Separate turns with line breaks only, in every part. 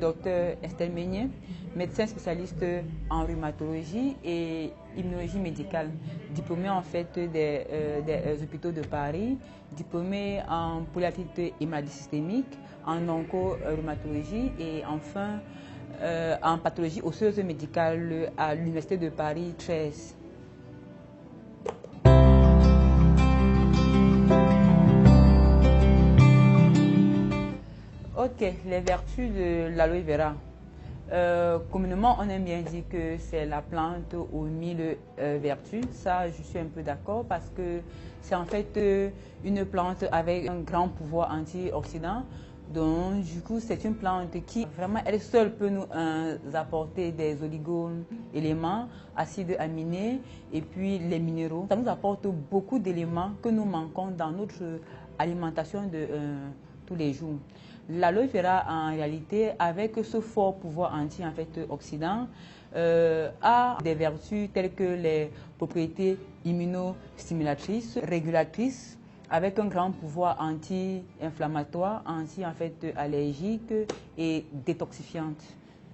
Docteur Estelle Meignet, médecin spécialiste en rhumatologie et immunologie médicale, diplômée en fait des hôpitaux de Paris, diplômée en polyarthrite et maladie systémique, en onco-rhumatologie et enfin en pathologie osseuse médicale à l'Université de Paris 13. Ok, les vertus de l'aloe vera. Communément, on aime bien dire que c'est la plante aux 1000 vertus. Ça, je suis un peu d'accord parce que c'est en fait une plante avec un grand pouvoir antioxydant. Donc, du coup, c'est une plante qui vraiment, elle seule peut nous apporter des oligo-éléments, acides aminés et puis les minéraux. Ça nous apporte beaucoup d'éléments que nous manquons dans notre alimentation de tous les jours. L'aloe vera, en réalité, avec ce fort pouvoir antioxydant, a des vertus telles que les propriétés immunostimulatrices, régulatrices, avec un grand pouvoir anti-inflammatoire, anti-allergique et détoxifiante.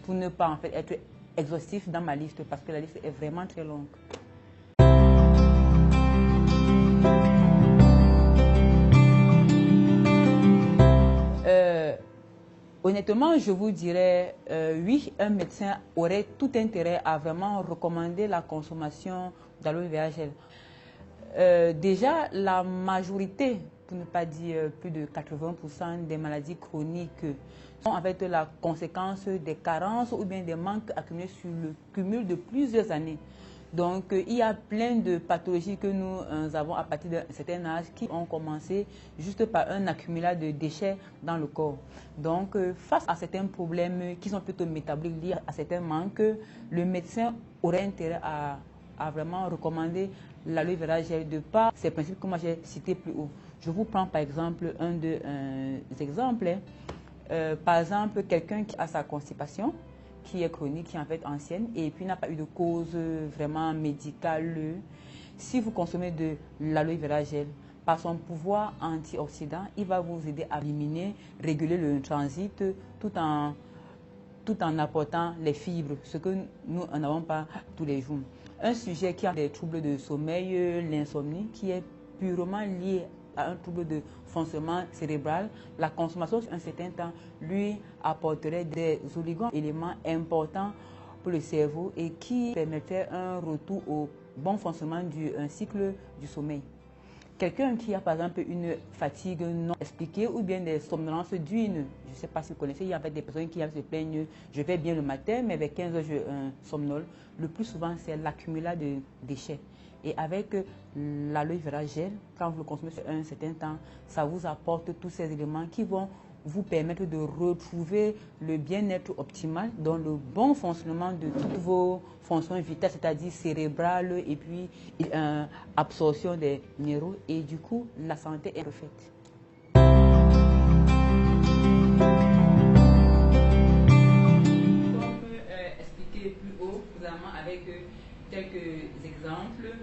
Pour ne pas être exhaustif dans ma liste, parce que la liste est vraiment très longue. Honnêtement, je vous dirais, oui, un médecin aurait tout intérêt à vraiment recommander la consommation d'aloe vera gel. Déjà, la majorité, pour ne pas dire plus de 80% des maladies chroniques sont en fait la conséquence des carences ou bien des manques accumulés sur le cumul de plusieurs années. Donc, il y a plein de pathologies que nous avons à partir d'un certain âge qui ont commencé juste par un accumulat de déchets dans le corps. Donc, face à certains problèmes qui sont plutôt métaboliques liés à certains manques, le médecin aurait intérêt à vraiment recommander l'aloe vera gel de par ces principes que moi j'ai cités plus haut. Je vous prends par exemple un des exemples. Par exemple, quelqu'un qui a sa constipation, qui est chronique, qui est en fait ancienne, et puis n'a pas eu de cause vraiment médicale. Si vous consommez de l'aloe vera gel, par son pouvoir antioxydant, il va vous aider à éliminer, réguler le transit, tout en apportant les fibres, ce que nous n'avons pas tous les jours. Un sujet qui a des troubles de sommeil, l'insomnie, qui est purement lié à un trouble de fonctionnement cérébral, la consommation sur un certain temps lui apporterait des oligo-éléments importants pour le cerveau et qui permettrait un retour au bon fonctionnement du cycle du sommeil. Quelqu'un qui a par exemple une fatigue non expliquée ou bien des somnolences diurnes, je ne sais pas si vous connaissez, il y a des personnes qui se plaignent, je vais bien le matin, mais vers 15 heures je somnole. Le plus souvent, c'est l'accumulat de déchets. Et avec l'aloe vera gel, quand vous le consommez sur un certain temps, ça vous apporte tous ces éléments qui vont vous permettre de retrouver le bien-être optimal dans le bon fonctionnement de toutes vos fonctions vitales, c'est-à-dire cérébrales et puis absorption des minéraux et du coup la santé est parfaite. Comme expliqué plus haut, notamment avec quelques exemples,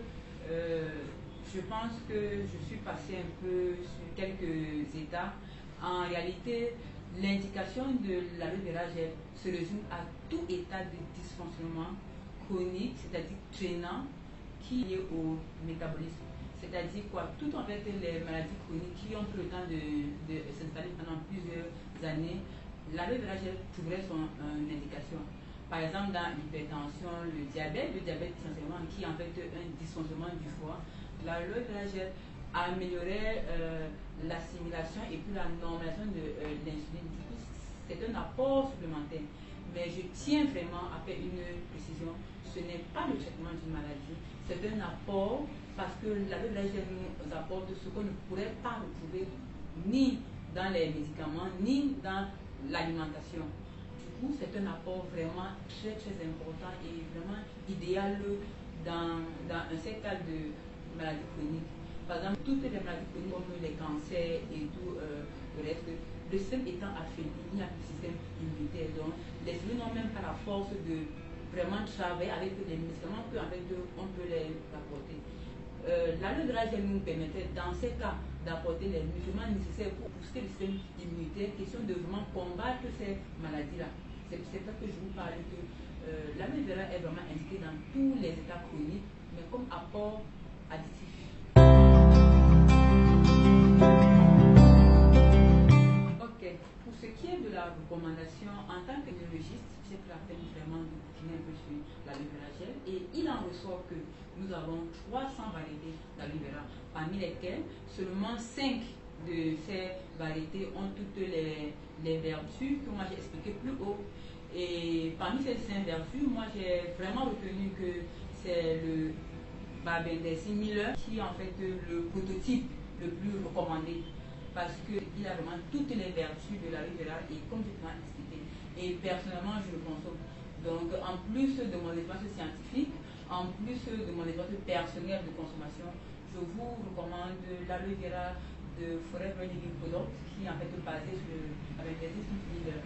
je pense que je suis passée un peu sur quelques états. En réalité, l'indication de l'aloe vera gel se résume à tout état de dysfonctionnement chronique, c'est-à-dire traînant, qui est lié au métabolisme. C'est-à-dire quoi? Tout en fait les maladies chroniques qui ont pris le temps de s'installer pendant plusieurs années, l'aloe vera gel trouverait son indication. Par exemple, dans l'hypertension, le diabète essentiellement, qui est en fait un dysfonctionnement du foie, l'aloe vera gel améliorer l'assimilation et puis la normalisation de l'insuline. Du coup, c'est un apport supplémentaire. Mais je tiens vraiment à faire une précision. Ce n'est pas le traitement d'une maladie, c'est un apport parce que l'aloe vera gel nous apporte ce qu'on ne pourrait pas retrouver ni dans les médicaments, ni dans l'alimentation. Du coup, c'est un apport vraiment très très important et vraiment idéal dans un certain cas de maladie chronique. par exemple, toutes les maladies connues comme les cancers et tout le reste, le système étant affaibli, il n'y a plus de système immunitaire. Donc, les cellules n'ont même pas la force de vraiment travailler avec les médicaments qu'en fait on peut les apporter. L'aloe vera gel nous permettait dans ces cas d'apporter les nutriments nécessaires pour booster le système immunitaire, question de vraiment combattre ces maladies-là. C'est pour ça que je vous parle que l'aloe vera est vraiment indiqué dans tous les états chroniques, mais comme apport additif. Ok, pour ce qui est de la recommandation, en tant que biologiste, j'ai pris la peine vraiment de bouquiner un peu sur l'aloe vera gel et il en ressort que nous avons 300 variétés d'aloe vera, parmi lesquelles seulement 5 de ces variétés ont toutes les vertus que moi j'ai expliquées plus haut. Et parmi ces 5 vertus, moi j'ai vraiment retenu que c'est le Barbendazole Miller qui est en fait le prototype le plus recommandé parce qu'il a vraiment toutes les vertus de l'aloe vera et comme je l'ai expliqué. Et personnellement, je le consomme. Donc, en plus de mon expérience scientifique, en plus de mon expérience personnelle de consommation, je vous recommande l'aloe vera de Forever Living Product qui est en fait basé sur le Barbendazole Miller.